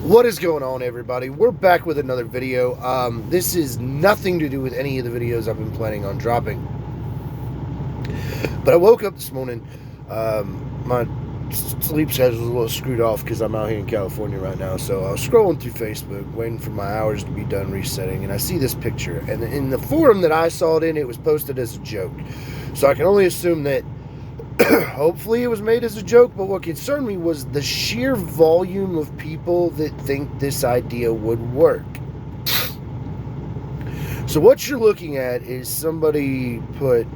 What is going on, everybody? We're back with another video. This is nothing to do with any of the videos I've been planning on dropping. But I woke up this morning. My sleep schedule is a little screwed off because I'm out here in California right now. So I was scrolling through Facebook, waiting for my hours to be done resetting, and I see this picture. And in the forum that I saw it in, it was posted as a joke. So I can only assume that hopefully it was made as a joke, but what concerned me was the sheer volume of people that think this idea would work. So what you're looking at is somebody put,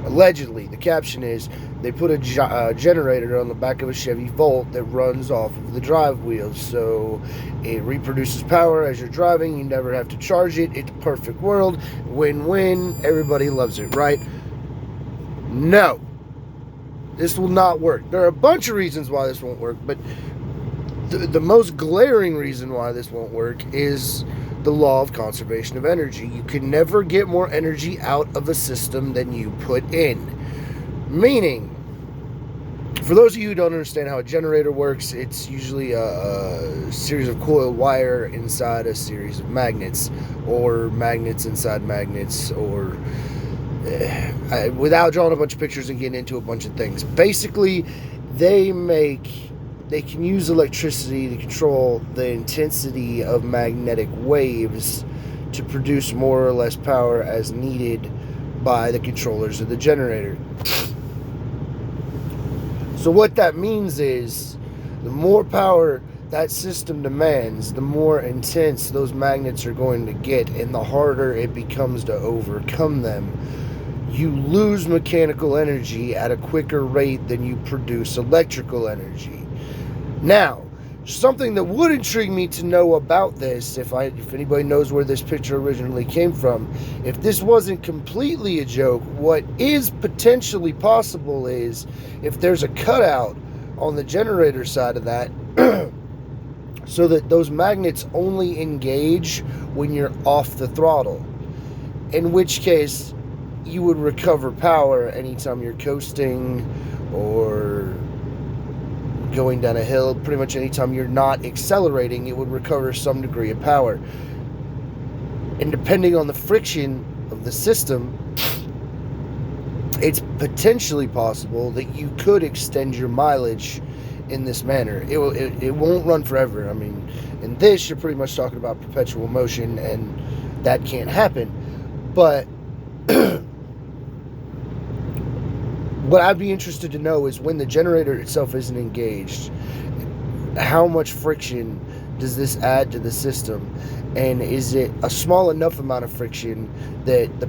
allegedly, the caption is, they put a generator on the back of a Chevy Volt that runs off of the drive wheels, so it reproduces power as you're driving, you never have to charge it, it's a perfect world, win-win, everybody loves it, right? No, this will not work. There are a bunch of reasons why this won't work, but the most glaring reason why this won't work is the law of conservation of energy. You can never get more energy out of a system than you put in. Meaning, for those of you who don't understand how a generator works, it's usually a series of coiled wire inside a series of magnets, or magnets inside magnets, or without drawing a bunch of pictures and getting into a bunch of things. Basically, they can use electricity to control the intensity of magnetic waves to produce more or less power as needed by the controllers of the generator. So what that means is, the more power that system demands, the more intense those magnets are going to get, and the harder it becomes to overcome them. You lose mechanical energy at a quicker rate than you produce electrical energy. Now, something that would intrigue me to know about this, if anybody knows where this picture originally came from, if this wasn't completely a joke, what is potentially possible is if there's a cutout on the generator side of that, so that those magnets only engage when you're off the throttle, in which case you would recover power anytime you're coasting or going down a hill. Pretty much anytime you're not accelerating, it would recover some degree of power. And depending on the friction of the system, it's potentially possible that you could extend your mileage in this manner. It won't run forever. I mean, in this, you're pretty much talking about perpetual motion, and that can't happen. But what I'd be interested to know is, when the generator itself isn't engaged, how much friction does this add to the system? And is it a small enough amount of friction that the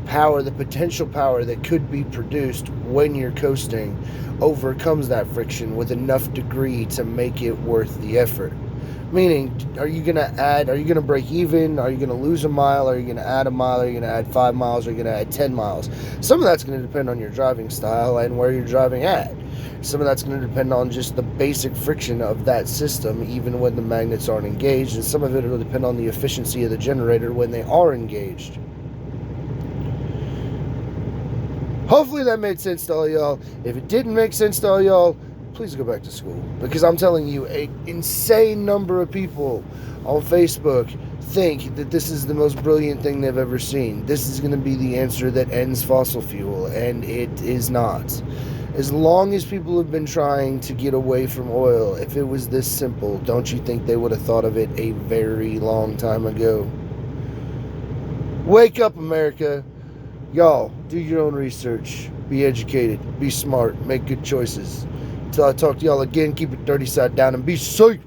potential power that could be produced when you're coasting overcomes that friction with enough degree to make it worth the effort? Meaning, are you going to break even? Are you going to lose a mile? Are you going to add a mile? Are you going to add 5 miles? Are you going to add 10 miles? Some of that's going to depend on your driving style and where you're driving at. Some of that's going to depend on just the basic friction of that system, even when the magnets aren't engaged. And some of it will depend on the efficiency of the generator when they are engaged. Hopefully that made sense to all y'all. If it didn't make sense to all y'all, please go back to school, because I'm telling you, an insane number of people on Facebook think that this is the most brilliant thing they've ever seen. This is going to be the answer that ends fossil fuel, and it is not. As long as people have been trying to get away from oil, if it was this simple, don't you think they would have thought of it a very long time ago? Wake up, America. Y'all, do your own research. Be educated. Be smart. Make good choices. Until I talk to y'all again, keep it dirty side down and be safe.